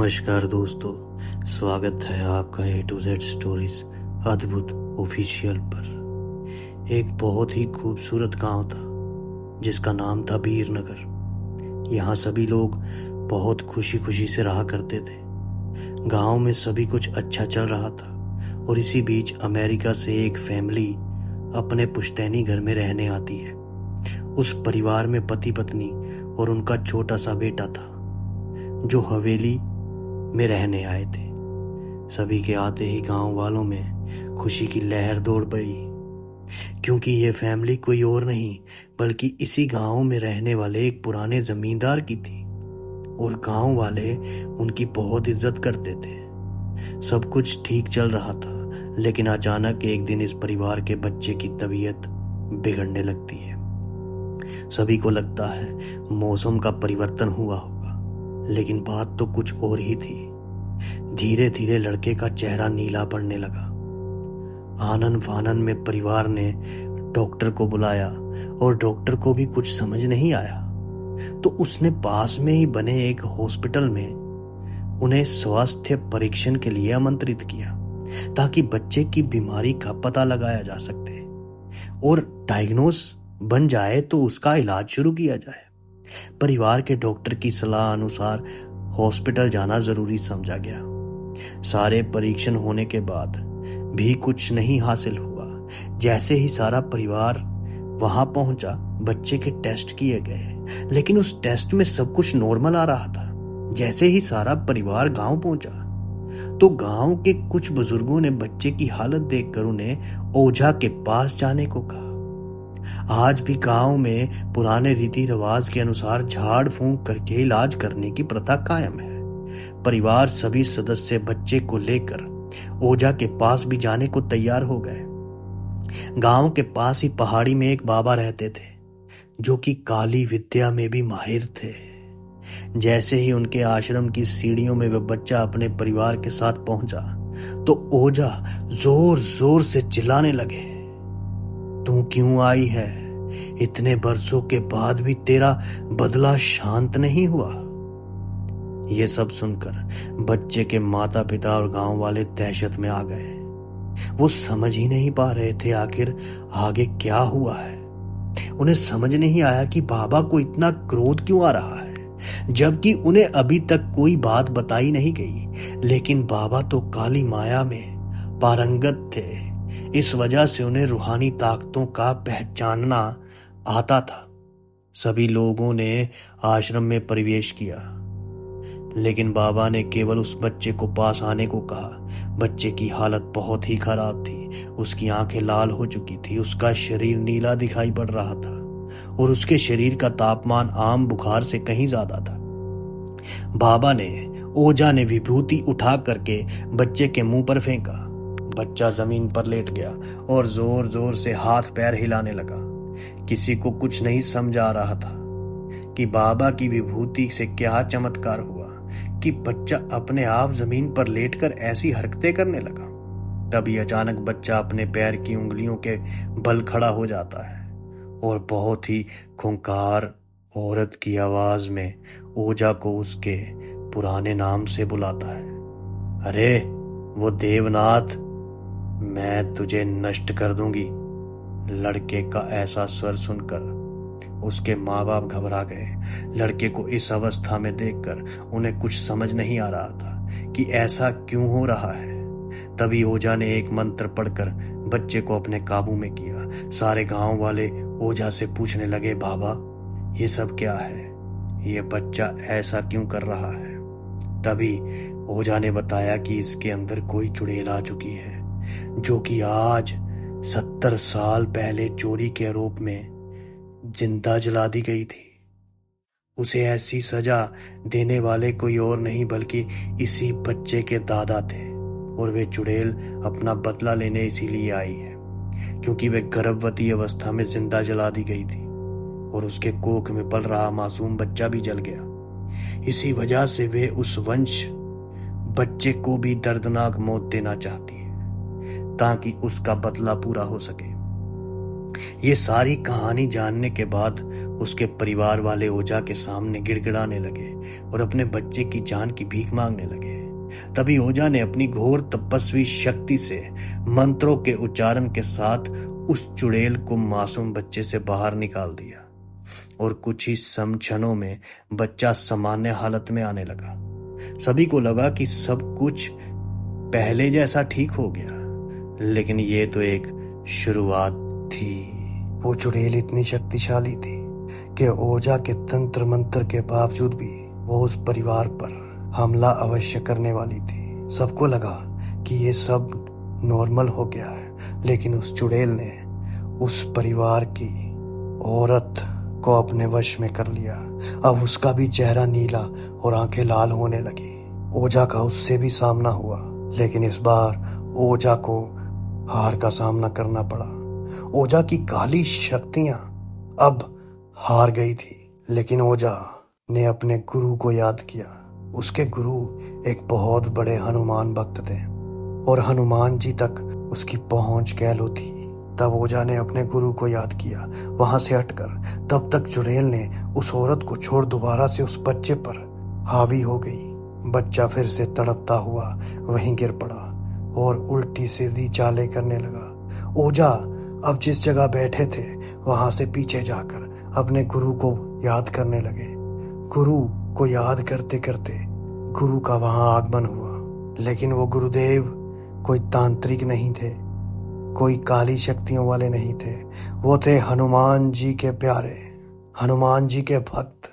नमस्कार दोस्तों, स्वागत है आपका ए टू जेड स्टोरीज अद्भुत ऑफिशियल पर। एक बहुत ही खूबसूरत गांव था जिसका नाम था वीरनगर। यहाँ सभी लोग बहुत खुशी खुशी से रहा करते थे। गांव में सभी कुछ अच्छा चल रहा था और इसी बीच अमेरिका से एक फैमिली अपने पुश्तैनी घर में रहने आती है। उस परिवार में पति पत्नी और उनका छोटा सा बेटा था जो हवेली में रहने आए थे। सभी के आते ही गांव वालों में खुशी की लहर दौड़ पड़ी, क्योंकि ये फैमिली कोई और नहीं बल्कि इसी गांव में रहने वाले एक पुराने जमींदार की थी और गांव वाले उनकी बहुत इज्जत करते थे। सब कुछ ठीक चल रहा था, लेकिन अचानक एक दिन इस परिवार के बच्चे की तबीयत बिगड़ने लगती है। सभी को लगता है मौसम का परिवर्तन हुआ होगा, लेकिन बात तो कुछ और ही थी। धीरे धीरे लड़के का चेहरा नीला पड़ने लगा। आनन फानन में परिवार ने डॉक्टर को बुलाया और डॉक्टर को भी कुछ समझ नहीं आया, तो उसने पास में ही बने एक हॉस्पिटल में उन्हें स्वास्थ्य परीक्षण के लिए आमंत्रित किया, ताकि बच्चे की बीमारी का पता लगाया जा सके और डायग्नोस बन जाए तो उसका इलाज शुरू किया जाए। परिवार के डॉक्टर की सलाह अनुसार हॉस्पिटल जाना जरूरी समझा गया। सारे परीक्षण होने के बाद भी कुछ नहीं हासिल हुआ। जैसे ही सारा परिवार वहां पहुंचा, बच्चे के टेस्ट किए गए, लेकिन उस टेस्ट में सब कुछ नॉर्मल आ रहा था। जैसे ही सारा परिवार गांव पहुंचा तो गांव के कुछ बुजुर्गों ने बच्चे की हालत देखकर उन्हें ओझा के पास जाने को कहा। आज भी गांव में पुराने रीति रिवाज के अनुसार झाड़ फूंक करके इलाज करने की प्रथा कायम है। परिवार सभी सदस्य बच्चे को लेकर ओझा के पास भी जाने को तैयार हो गए। गांव के पास ही पहाड़ी में एक बाबा रहते थे जो कि काली विद्या में भी माहिर थे। जैसे ही उनके आश्रम की सीढ़ियों में वह बच्चा अपने परिवार के साथ पहुंचा तो ओझा जोर जोर से चिल्लाने लगे, तू क्यों आई है? इतने बरसों के बाद भी तेरा बदला शांत नहीं हुआ। यह सब सुनकर बच्चे के माता पिता और गांव वाले दहशत में आ गए। वो समझ ही नहीं पा रहे थे आखिर आगे क्या हुआ है। उन्हें समझ नहीं आया कि बाबा को इतना क्रोध क्यों आ रहा है, जबकि उन्हें अभी तक कोई बात बताई नहीं गई। लेकिन बाबा तो काली माया में पारंगत थे, इस वजह से उन्हें रूहानी ताकतों का पहचानना आता था। सभी लोगों ने आश्रम में प्रवेश किया, लेकिन बाबा ने केवल उस बच्चे को पास आने को कहा। बच्चे की हालत बहुत ही खराब थी। उसकी आंखें लाल हो चुकी थी, उसका शरीर नीला दिखाई पड़ रहा था और उसके शरीर का तापमान आम बुखार से कहीं ज्यादा था। ओझा ने विभूति उठा करके बच्चे के मुंह पर फेंका। बच्चा जमीन पर लेट गया और जोर जोर से हाथ पैर हिलाने लगा। किसी को कुछ नहीं समझ आ रहा था कि बाबा की विभूति से क्या चमत्कार हुआ कि बच्चा अपने आप जमीन पर लेटकर ऐसी हरकतें करने लगा। तभी अचानक बच्चा अपने पैर की उंगलियों के बल खड़ा हो जाता है और बहुत ही खूंखार औरत की आवाज में ओझा को उसके पुराने नाम से बुलाता है, अरे वो देवनाथ, मैं तुझे नष्ट कर दूंगी। लड़के का ऐसा स्वर सुनकर उसके माँ बाप घबरा गए। लड़के को इस अवस्था में देखकर उन्हें कुछ समझ नहीं आ रहा था कि ऐसा क्यों हो रहा है। तभी ओझा ने एक मंत्र पढ़कर बच्चे को अपने काबू में किया। सारे गांव वाले ओझा से पूछने लगे, बाबा ये सब क्या है? ये बच्चा ऐसा क्यों कर रहा है? तभी ओझा ने बताया कि इसके अंदर कोई चुड़ैल आ चुकी है, जो कि आज 70 साल पहले चोरी के आरोप में जिंदा जला दी गई थी। उसे ऐसी सजा देने वाले कोई और नहीं बल्कि इसी बच्चे के दादा थे और वे चुड़ैल अपना बदला लेने इसीलिए आई है क्योंकि वे गर्भवती अवस्था में जिंदा जला दी गई थी और उसके कोख में पल रहा मासूम बच्चा भी जल गया। इसी वजह से वे उस वंश बच्चे को भी दर्दनाक मौत देना चाहती है ताकि उसका बदला पूरा हो सके। ये सारी कहानी जानने के बाद उसके परिवार वाले ओझा के सामने गिड़गिड़ाने लगे और अपने बच्चे की जान की भीख मांगने लगे। तभी ओझा ने अपनी घोर तपस्वी शक्ति से मंत्रों के उच्चारण के साथ उस चुड़ैल को मासूम बच्चे से बाहर निकाल दिया और कुछ ही क्षणों में बच्चा सामान्य हालत में आने लगा। सभी को लगा कि सब कुछ पहले जैसा ठीक हो गया, लेकिन ये तो एक शुरुआत थी। वो चुड़ैल इतनी शक्तिशाली थी कि ओझा के तंत्र मंत्र के बावजूद भी वो उस परिवार पर हमला अवश्य करने वाली थी। सबको लगा कि ये सब नॉर्मल हो गया है, लेकिन उस चुड़ैल ने उस परिवार की औरत को अपने वश में कर लिया। अब उसका भी चेहरा नीला और आंखें लाल होने लगी। ओझा का उससे भी सामना हुआ, लेकिन इस बार ओझा को हार का सामना करना पड़ा। ओझा की काली शक्तियां अब हार गई थी, लेकिन ओझा ने अपने गुरु को याद किया। उसके गुरु एक बहुत बड़े हनुमान भक्त थे और हनुमान जी तक उसकी पहुंच गैलो थी। तब ओझा ने अपने गुरु को याद किया। वहां से हटकर तब तक चुड़ैल ने उस औरत को छोड़ दोबारा से उस बच्चे पर हावी हो गई। बच्चा फिर से तड़पता हुआ वहीं गिर पड़ा और उल्टी सीधी चालें करने लगा। ओझा अब जिस जगह बैठे थे वहां से पीछे जाकर अपने गुरु को याद करने लगे। गुरु को याद करते करते गुरु का वहां आगमन हुआ, लेकिन वो गुरुदेव कोई तांत्रिक नहीं थे, कोई काली शक्तियों वाले नहीं थे। वो थे हनुमान जी के प्यारे, हनुमान जी के भक्त।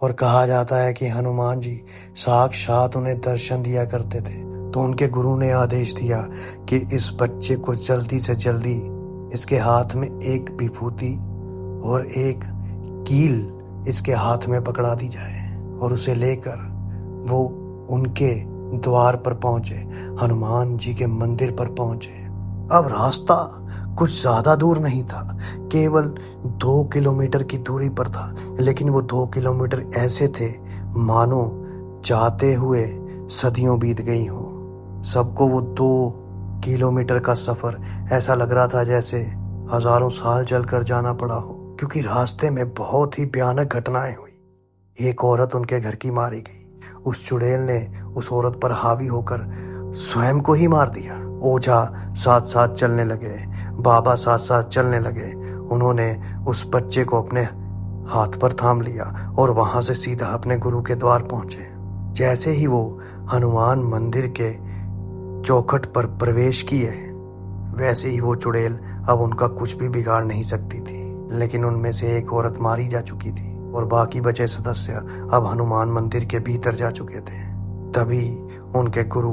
और कहा जाता है कि हनुमान जी साक्षात उन्हें दर्शन दिया करते थे। तो उनके गुरु ने आदेश दिया कि इस बच्चे को जल्दी से जल्दी इसके हाथ में एक विभूति और एक कील इसके हाथ में पकड़ा दी जाए और उसे लेकर वो उनके द्वार पर पहुंचे, हनुमान जी के मंदिर पर पहुंचे। अब रास्ता कुछ ज्यादा दूर नहीं था, केवल 2 किलोमीटर की दूरी पर था, लेकिन वो 2 किलोमीटर ऐसे थे मानो जाते हुए सदियों बीत गई हो। सबको वो 2 किलोमीटर का सफर ऐसा लग रहा था जैसे हजारों साल चलकर जाना पड़ा हो, क्योंकि रास्ते में बहुत ही भयानक घटनाएं हुई। एक औरत उनके घर की मारी गई। उस चुड़ैल ने उस औरत पर हावी होकर स्वयं को ही मार दिया। ओझा साथ साथ चलने लगे, बाबा साथ साथ चलने लगे। उन्होंने उस बच्चे को अपने हाथ पर थाम लिया और वहां से सीधा अपने गुरु के द्वार पहुंचे। जैसे ही वो हनुमान मंदिर के चौखट पर प्रवेश किए, वैसे ही वो चुड़ैल अब उनका कुछ भी बिगाड़ नहीं सकती थी। लेकिन उनमें से एक औरत मारी जा चुकी थी और बाकी बचे सदस्य अब हनुमान मंदिर के भीतर जा चुके थे। तभी उनके गुरु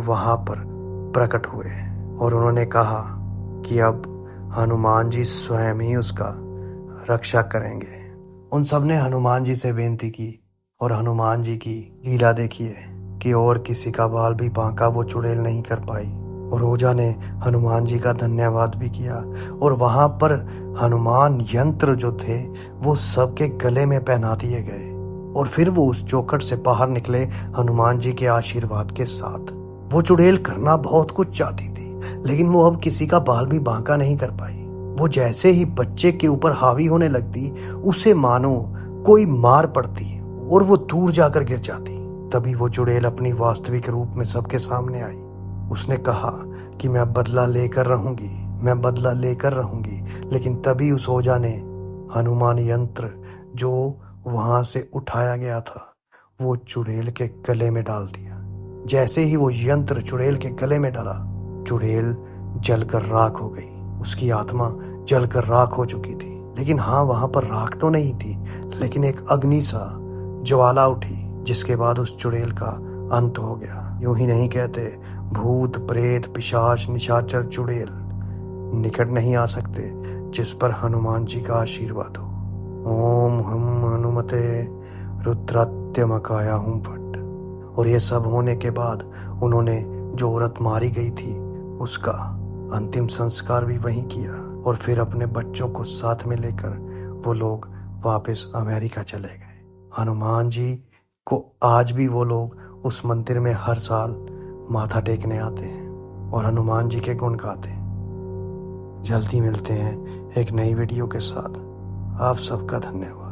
वहां पर प्रकट हुए और उन्होंने कहा कि अब हनुमान जी स्वयं ही उसका रक्षा करेंगे। उन सब ने हनुमान जी से विनती की और हनुमान जी की लीला देखिए कि और किसी का बाल भी बांका वो चुड़ैल नहीं कर पाई। और ओझा ने हनुमान जी का धन्यवाद भी किया और वहां पर हनुमान यंत्र जो थे वो सबके गले में पहना दिए गए और फिर वो उस चौखट से बाहर निकले हनुमान जी के आशीर्वाद के साथ। वो चुड़ैल करना बहुत कुछ चाहती थी, लेकिन वो अब किसी का बाल भी बांका नहीं कर पाई। वो जैसे ही बच्चे के ऊपर हावी होने लगती, उसे मानो कोई मार पड़ती और वो दूर जाकर गिर जाती। तभी वो चुड़ैल अपनी वास्तविक रूप में सबके सामने आई। उसने कहा कि मैं बदला लेकर रहूंगी, मैं बदला लेकर रहूंगी। लेकिन तभी उस ओझा ने हनुमान यंत्र जो वहां से उठाया गया था वो चुड़ैल के गले में डाल दिया। जैसे ही वो यंत्र चुड़ैल के गले में डाला, चुड़ैल जलकर राख हो गई। उसकी आत्मा जलकर राख हो चुकी थी। लेकिन हाँ, वहां पर राख तो नहीं थी, लेकिन एक अग्नि सा ज्वाला उठी, जिसके बाद उस चुड़ैल का अंत हो गया। यूं ही नहीं कहते, भूत प्रेत पिशाच निशाचर चुड़ैल निकट नहीं आ सकते जिस पर हनुमान जी का आशीर्वाद हो। ओम हम हनुमते रुद्रात्यमकाया हूं फट। और ये सब होने के बाद उन्होंने जो औरत मारी गई थी उसका अंतिम संस्कार भी वहीं किया और फिर अपने बच्चों को साथ में लेकर वो लोग वापस अमेरिका चले गए। हनुमान जी को आज भी वो लोग उस मंदिर में हर साल माथा टेकने आते हैं और हनुमान जी के गुण गाते हैं। जल्दी मिलते हैं एक नई वीडियो के साथ। आप सबका धन्यवाद।